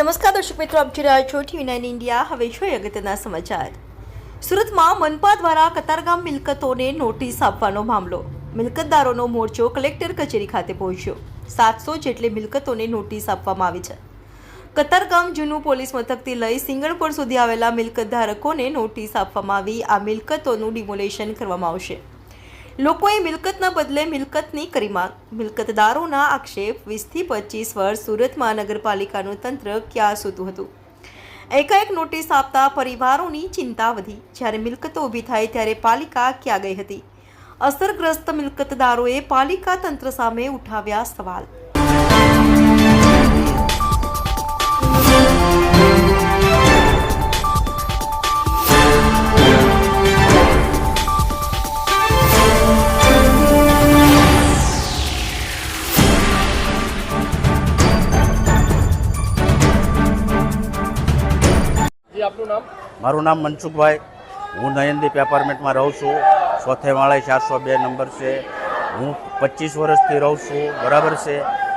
નમસ્કાર દર્શક મિત્રો, આપ જોઈ રહ્યા છો TV9 ઇન્ડિયા। હવે જોઈએ અગત્યના સમાચાર। સુરતમાં મનપા દ્વારા કતારગામ મિલકતોને નોટિસ આપવાનો મામલો। મિલકતદારોનો મોરચો કલેક્ટર કચેરી ખાતે પહોંચ્યો। 700 જેટલી મિલકતોને નોટિસ આપવામાં આવી છે। કતારગામ જૂનું પોલીસ મથકથી લઈ સિંગણપોર સુધી આવેલા મિલકતધારકોને નોટિસ આપવામાં આવી। આ મિલકતોનું ડિમોલેશન કરવામાં આવશે। લોકોએ મિલકતના બદલે મિલકતની કરી માંગ। મિલકતદારોના આક્ષેપ, 20 થી 25 વર્ષ સુરત મહાનગરપાલિકાનું તંત્ર ક્યાં સૂતું હતું। એકાએક નોટિસ આપતા પરિવારોની ચિંતા વધી। જ્યારે મિલકતો ઊભી થાય ત્યારે પાલિકા ક્યાં ગઈ હતી। અસરગ્રસ્ત મિલકતદારોએ પાલિકા તંત્ર સામે ઉઠાવ્યા સવાલ। મારું નામ મનસુખભાઈ, હું નયનદીપ એપાર્ટમેન્ટમાં રહું છું। ચોથે માળે 402 નંબર છે। હું 25 વર્ષથી રહું છું, બરાબર છે।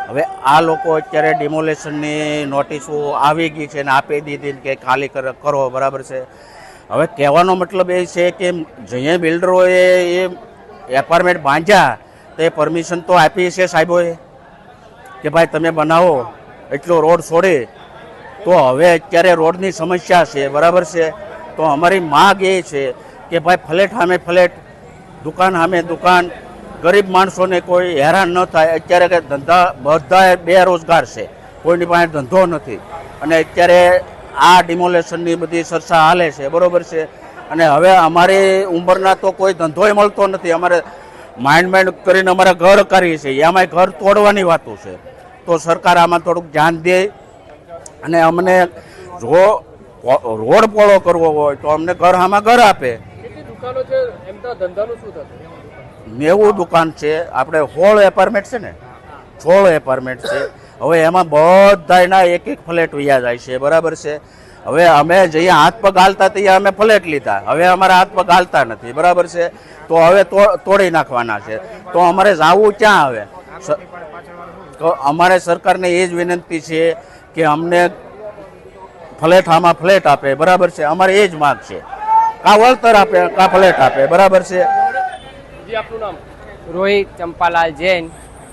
હવે આ લોકો અત્યારે ડિમોલેશનની નોટિસો આવી ગઈ છે ને આપી દીધી કે ખાલી કરો, બરાબર છે। હવે કહેવાનો મતલબ એ છે કે જે બિલ્ડરોએ એ એપાર્ટમેન્ટ બાંધ્યા તે પરમિશન તો આપી છે સાહેબોએ કે ભાઈ તમે બનાવો, એટલો રોડ છોડે। તો હવે અત્યારે રોડની સમસ્યા છે, બરાબર છે। તો અમારી માગ એ છે કે ભાઈ ફ્લેટ સામે ફ્લેટ, દુકાન સામે દુકાન, ગરીબ માણસોને કોઈ હેરાન ન થાય। અત્યારે કે ધંધા બધા બેરોજગાર છે, કોઈની પાસે ધંધો નથી અને અત્યારે આ ડિમોલેશનની બધી ચર્ચા હાલે છે, બરાબર છે। અને હવે અમારી ઉંમરના તો કોઈ ધંધોય મળતો નથી। અમારે માઇન્ડ કરીને અમારા ઘર કરીએ છીએ, એમાંય ઘર તોડવાની વાતો છે। તો સરકાર આમાં થોડુંક ધ્યાન દે અને અમને જો રોડ પોળો કરવો હોય તો અમને ઘર આમાં ઘર આપે। કેટલી દુકાનો છે, એમના ધંધાનું શું થશે? 90 દુકાન છે, આપણે 16 એપાર્ટમેન્ટ છે ને, 16 એપાર્ટમેન્ટ છે। હવે એમાં બધાના એક એક ફ્લેટ વયા જાય છે, બરાબર છે। હવે અમે જઈએ હાથ પગ હાલતા ત્યાં અમે ફ્લેટ લીધા, હવે અમારા હાથ પગ હાલતા નથી, બરાબર છે। તો હવે તોડી નાખવાના છે, તો અમારે જવું ક્યાં? હવે તો અમારે સરકારને એ જ વિનંતી છે કે અમને ફ્લેટ આમાં ફ્લેટ આપે, બરાબર છે। અમારે એ જ માગ છે, કા વળતર આપે કા ફ્લેટ આપે, બરાબર છે। જી, આપનું નામ? રોહિત ચંપાલાલ જૈન।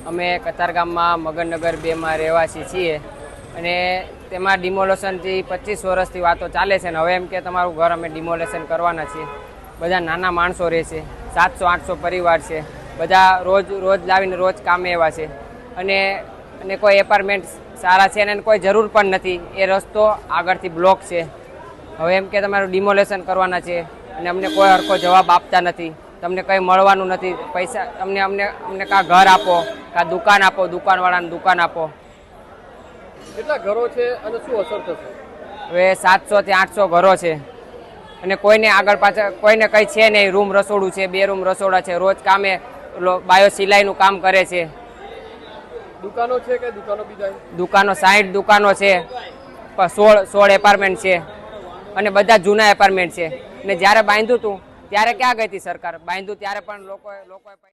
અમે કતારગામમાં મગનનગર 2માં રહેવાસી છીએ અને તેમાં ડિમોલેશનથી 25 વર્ષથી વાતો ચાલે છે ને હવે એમ કે તમારું ઘર અમે ડિમોલેશન કરવાના છીએ। બધા નાના માણસો રહે છે, 700-800 પરિવાર છે, બધા રોજ લાવીને રોજ કામે એવા છે અને કોઈ એપાર્ટમેન્ટ સારા છે અને કોઈ જરૂર પણ નથી। એ રસ્તો આગળથી બ્લોક છે। હવે એમ કે તમારું ડિમોલેશન કરવાના છે અને અમને કોઈ હરખો જવાબ આપતા નથી। તમને કંઈ મળવાનું નથી, પૈસા અમને કાં ઘર આપો કાં દુકાન આપો, દુકાનવાળાને દુકાન આપો। કેટલા ઘરો છે અને શું અસર થશે? હવે 700 થી 800 ઘરો છે અને કોઈને આગળ પાછળ કોઈને કંઈ છે નહીં। રૂમ રસોડું છે, 2 રૂમ રસોડા છે, રોજ કામે બાયો સિલાઈનું કામ કરે છે। દુકાનો છે કે દુકાનો બીજા? દુકાનો 60 દુકાનો છે, 16 એપાર્ટમેન્ટ છે અને બધા જૂના એપાર્ટમેન્ટ છે। અને જ્યારે બાંધ્યું હતું ત્યારે ક્યાં ગઈ હતી સરકાર? બાંધ્યું ત્યારે પણ લોકોએ